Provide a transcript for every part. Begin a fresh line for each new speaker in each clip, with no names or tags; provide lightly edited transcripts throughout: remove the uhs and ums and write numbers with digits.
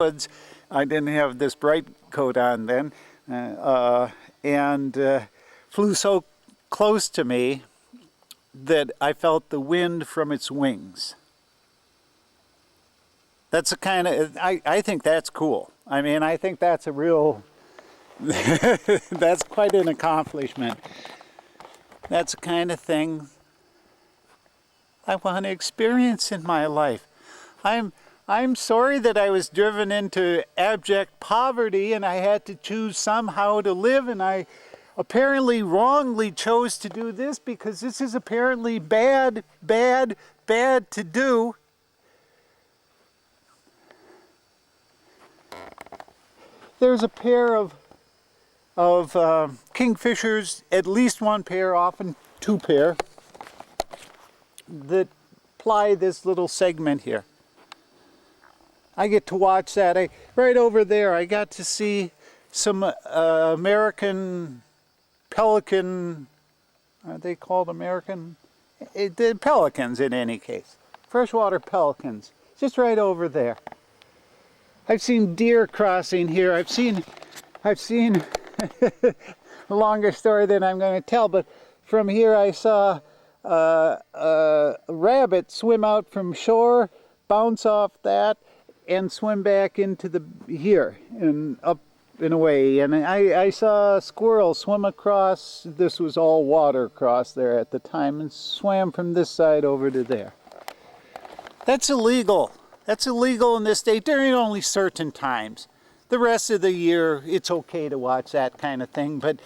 woods. I didn't have this bright coat on then, and flew so close to me that I felt the wind from its wings. That's a kind of, I think that's cool. I mean, I think that's a real, that's quite an accomplishment. That's the kind of thing I want to experience in my life. I'm sorry that I was driven into abject poverty and I had to choose somehow to live, and I apparently wrongly chose to do this because this is apparently bad to do. There's a pair of kingfishers, at least one pair, often two pair, that ply this little segment here. I get to watch that. Right over there, I got to see some American pelican. Are they called American? They're pelicans in any case. Freshwater pelicans. Just right over there. I've seen deer crossing here. I've seen a longer story than I'm going to tell, but from here I saw a rabbit swim out from shore, bounce off that, and swim back into the here and up and away. And I saw a squirrel swim across. This was all water across there at the time, and swam from this side over to there. That's illegal. That's illegal in this state during only certain times. The rest of the year, it's okay to watch that kind of thing, but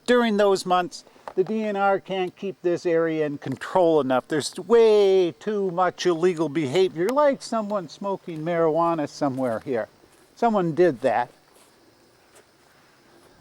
during those months, the DNR can't keep this area in control enough. There's way too much illegal behavior, like someone smoking marijuana somewhere here. Someone did that.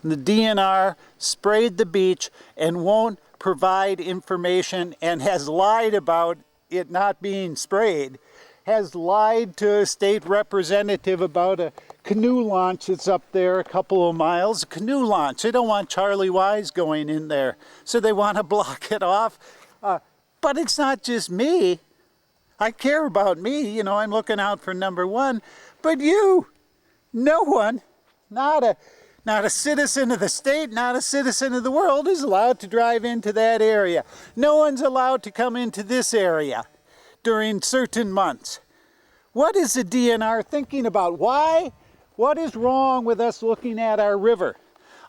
The DNR sprayed the beach and won't provide information, and has lied about it not being sprayed. Has lied to a state representative about a canoe launch that's up there a couple of miles. A canoe launch. They don't want Charlie Wise going in there, so they want to block it off. But it's not just me. I care about me. You know, I'm looking out for number one. But you, no one, not a citizen of the state, not a citizen of the world is allowed to drive into that area. No one's allowed to come into this area during certain months. What is the DNR thinking about? Why? What is wrong with us looking at our river?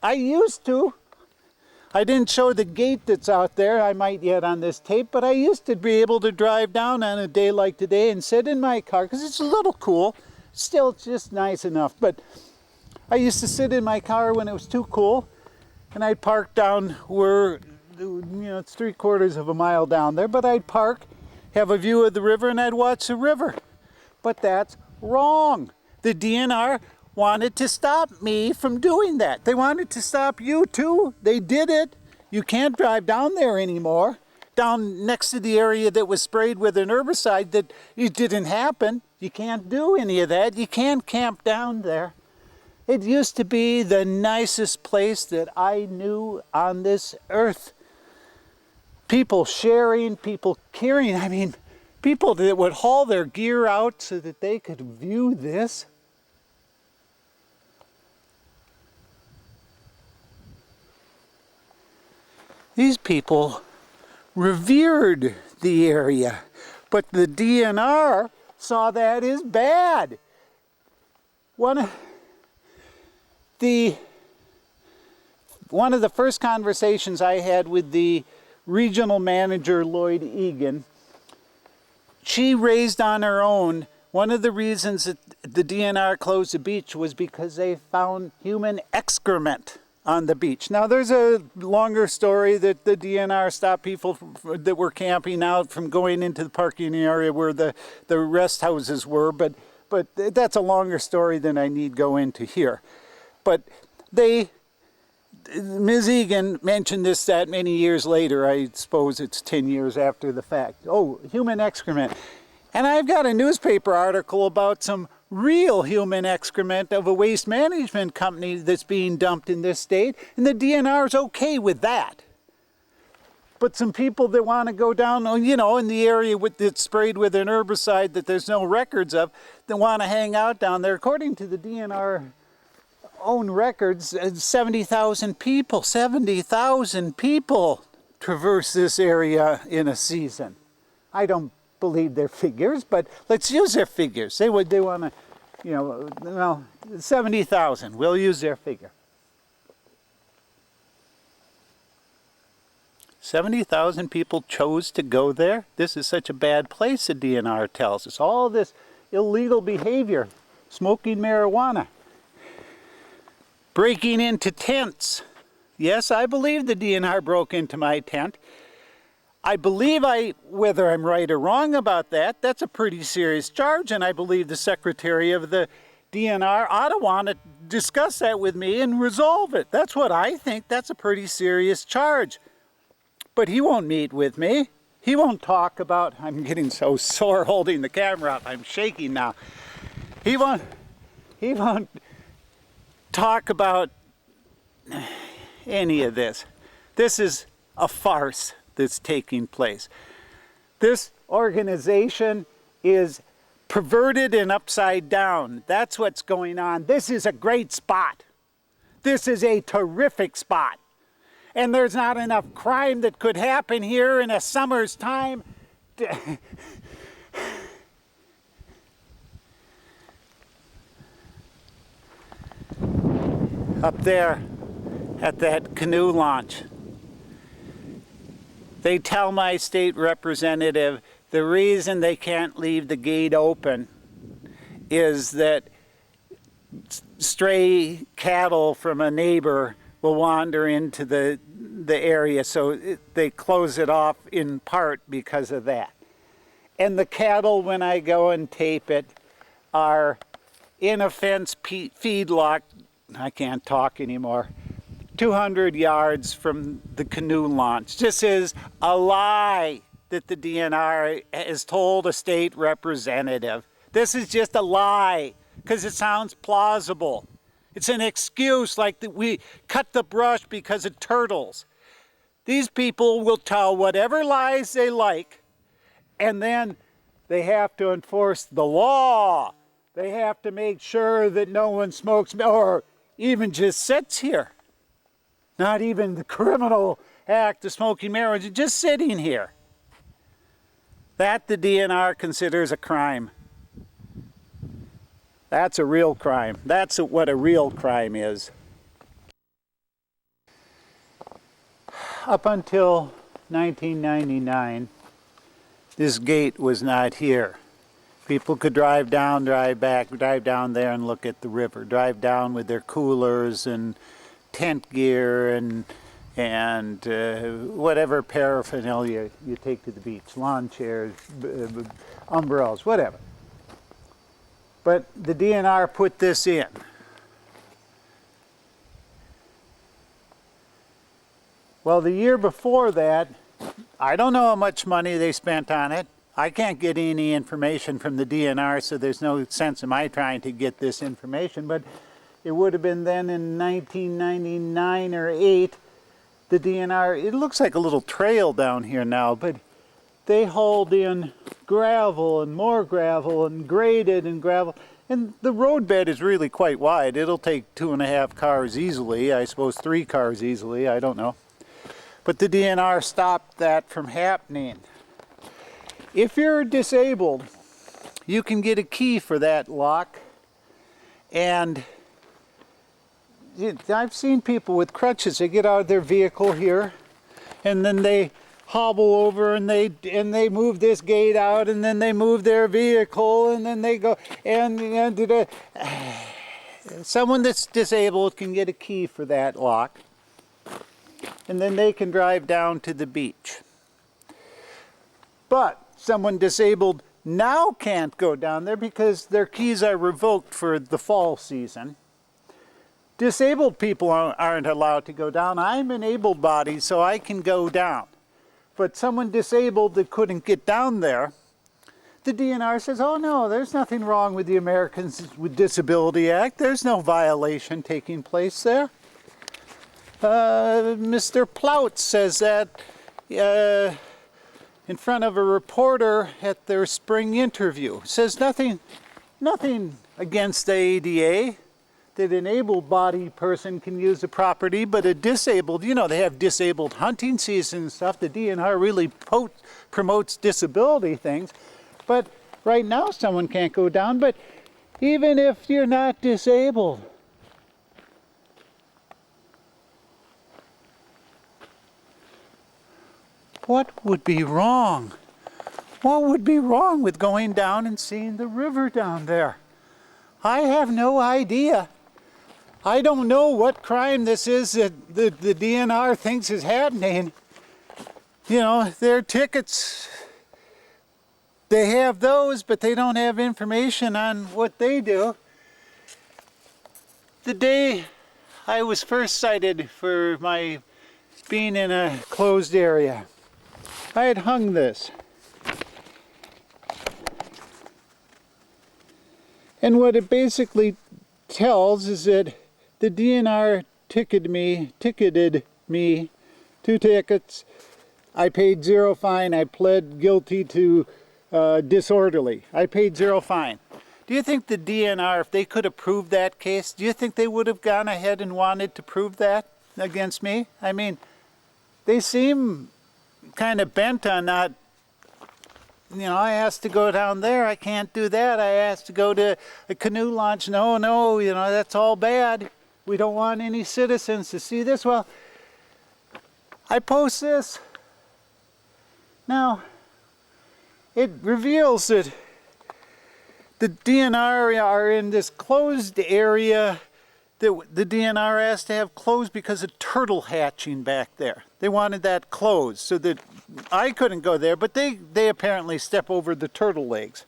I didn't show the gate that's out there, I might yet on this tape, but I used to be able to drive down on a day like today and sit in my car, because it's a little cool. Still, it's just nice enough, but I used to sit in my car when it was too cool, and I'd park down where, you know, it's 3/4 of a mile down there, but I'd park, have a view of the river, and I'd watch the river. But that's wrong. The DNR wanted to stop me from doing that. They wanted to stop you too. They did it. You can't drive down there anymore. Down next to the area that was sprayed with an herbicide that it didn't happen. You can't do any of that. You can't camp down there. It used to be the nicest place that I knew on this earth. People sharing, people caring. I mean, people that would haul their gear out so that they could view this. These people revered the area, but the DNR saw that as bad. One of the first conversations I had with the regional manager, Lloyd Egan, she raised on her own, one of the reasons that the DNR closed the beach was because they found human excrement on the beach. Now, there's a longer story that the DNR stopped people that were camping out from going into the parking area where the rest houses were, but that's a longer story than I need go into here. But Ms. Egan mentioned this that many years later. I suppose it's 10 years after the fact. Oh, human excrement. And I've got a newspaper article about some real human excrement of a waste management company that's being dumped in this state, and the DNR is okay with that. But some people that want to go down, you know, in the area with it's sprayed with an herbicide that there's no records of, that want to hang out down there. According to the DNR own records, 70,000 people traverse this area in a season. I don't believe their figures, but let's use their figures. They want to, you know, well, 70,000. We'll use their figure. 70,000 people chose to go there. This is such a bad place, the DNR tells us. All this illegal behavior, smoking marijuana, breaking into tents. Yes, I believe the DNR broke into my tent. I believe whether I'm right or wrong about that, that's a pretty serious charge, and I believe the secretary of the DNR ought to want to discuss that with me and resolve it. That's what I think. That's a pretty serious charge. But he won't meet with me. He won't talk about, I'm getting so sore holding the camera up, I'm shaking now. He won't talk about any of this. This is a farce that's taking place. This organization is perverted and upside down. That's what's going on. This is a great spot. This is a terrific spot. And there's not enough crime that could happen here in a summer's time. Up there at that canoe launch, they tell my state representative the reason they can't leave the gate open is that stray cattle from a neighbor will wander into the area, so they close it off in part because of that. And the cattle, when I go and tape it, are in a fence feedlot, I can't talk anymore, 200 yards from the canoe launch. This is a lie that the DNR has told a state representative. This is just a lie because it sounds plausible. It's an excuse like that we cut the brush because of turtles. These people will tell whatever lies they like, and then they have to enforce the law. They have to make sure that no one smokes or even just sits here. Not even the criminal act of smoking marijuana, just sitting here. That the DNR considers a crime. That's a real crime. That's what a real crime is. Up until 1999, this gate was not here. People could drive down, drive back, drive down there and look at the river. Drive down with their coolers and tent gear and whatever paraphernalia you take to the beach. Lawn chairs, umbrellas, whatever. But the DNR put this in. Well, the year before that, I don't know how much money they spent on it. I can't get any information from the DNR, so there's no sense in my trying to get this information. But it would have been then in 1999 or 8, the DNR, it looks like a little trail down here now, but they hauled in gravel and more gravel and graded and gravel. And the roadbed is really quite wide. It'll take 2.5 cars easily, I suppose 3 cars easily, I don't know. But the DNR stopped that from happening. If you're disabled, you can get a key for that lock. And I've seen people with crutches, they get out of their vehicle here, and then they hobble over and they move this gate out, and then they move their vehicle, and then they go, and someone that's disabled can get a key for that lock, and then they can drive down to the beach. But someone disabled now can't go down there because their keys are revoked for the fall season. Disabled people aren't allowed to go down. I'm an able-bodied, so I can go down. But someone disabled that couldn't get down there, the DNR says, oh no, there's nothing wrong with the Americans with Disability Act. There's no violation taking place there. Mr. Plout says that in front of a reporter at their spring interview. It says nothing against the ADA, that an able-bodied person can use the property, but a disabled, you know, they have disabled hunting season and stuff. The DNR really promotes disability things. But right now someone can't go down, but even if you're not disabled, what would be wrong? What would be wrong with going down and seeing the river down there? I have no idea. I don't know what crime this is that the DNR thinks is happening. You know, their tickets, they have those, but they don't have information on what they do. The day I was first cited for my being in a closed area, I had hung this. And what it basically tells is that the DNR ticketed me 2 tickets. I paid 0 fine. I pled guilty to disorderly. I paid 0 fine. Do you think the DNR, if they could have proved that case, do you think they would have gone ahead and wanted to prove that against me? I mean, they seem kind of bent on not, you know, I asked to go down there, I can't do that. I asked to go to a canoe launch, no, you know, that's all bad. We don't want any citizens to see this. Well, I post this. Now, it reveals that the DNR are in this closed area that the DNR asked to have closed because of turtle hatching back there. They wanted that closed so that I couldn't go there, but they apparently step over the turtle legs.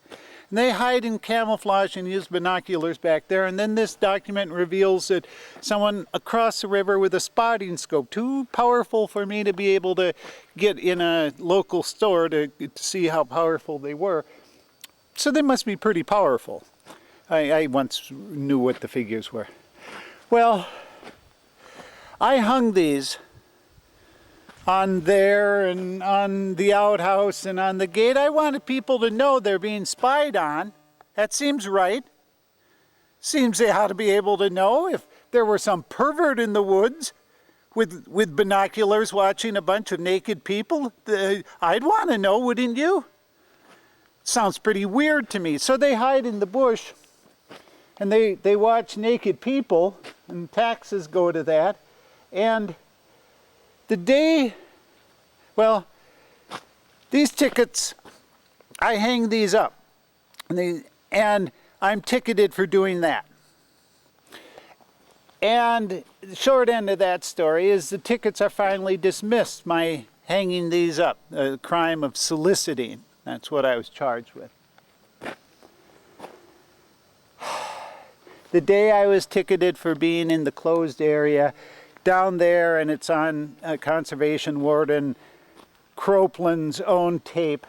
And they hide in camouflage and use binoculars back there. And then this document reveals that someone across the river with a spotting scope, too powerful for me to be able to get in a local store to see how powerful they were. So they must be pretty powerful. I once knew what the figures were. Well, I hung these on there and on the outhouse and on the gate. I wanted people to know they're being spied on. That seems right. Seems they ought to be able to know if there were some pervert in the woods with binoculars watching a bunch of naked people. I'd want to know, wouldn't you? Sounds pretty weird to me. So they hide in the bush and they watch naked people, and taxes go to that. And the day, well, these tickets, I hang these up, and I'm ticketed for doing that. And the short end of that story is the tickets are finally dismissed, my hanging these up, a crime of soliciting. That's what I was charged with. The day I was ticketed for being in the closed area, down there, and it's on Conservation Warden Cropeland's own tape.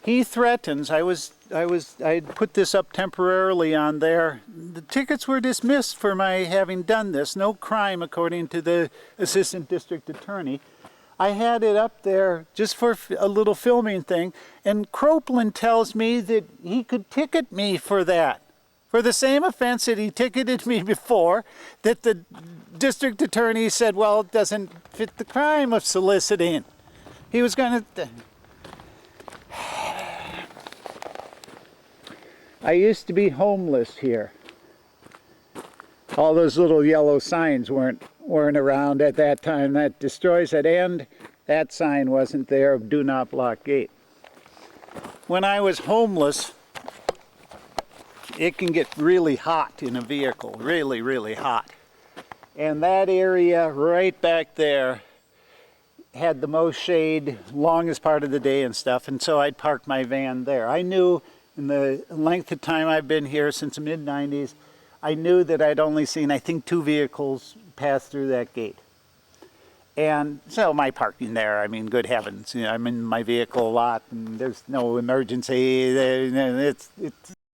He threatens, I put this up temporarily on there. The tickets were dismissed for my having done this. No crime, according to the Assistant District Attorney. I had it up there just for a little filming thing, and Cropeland tells me that he could ticket me for that. For the same offense that he ticketed me before, that the district attorney said, well, it doesn't fit the crime of soliciting. He was going to... I used to be homeless here. All those little yellow signs weren't around at that time. That destroys it, and that sign wasn't there of do not block gate. When I was homeless, it can get really hot in a vehicle, really, really hot. And that area right back there had the most shade, longest part of the day and stuff, and so I'd park my van there. I knew in the length of time I've been here since the mid-90s, I knew that I'd only seen, I think, 2 vehicles pass through that gate. And so my parking there, I mean, good heavens, you know, I'm in my vehicle a lot and there's no emergency. It's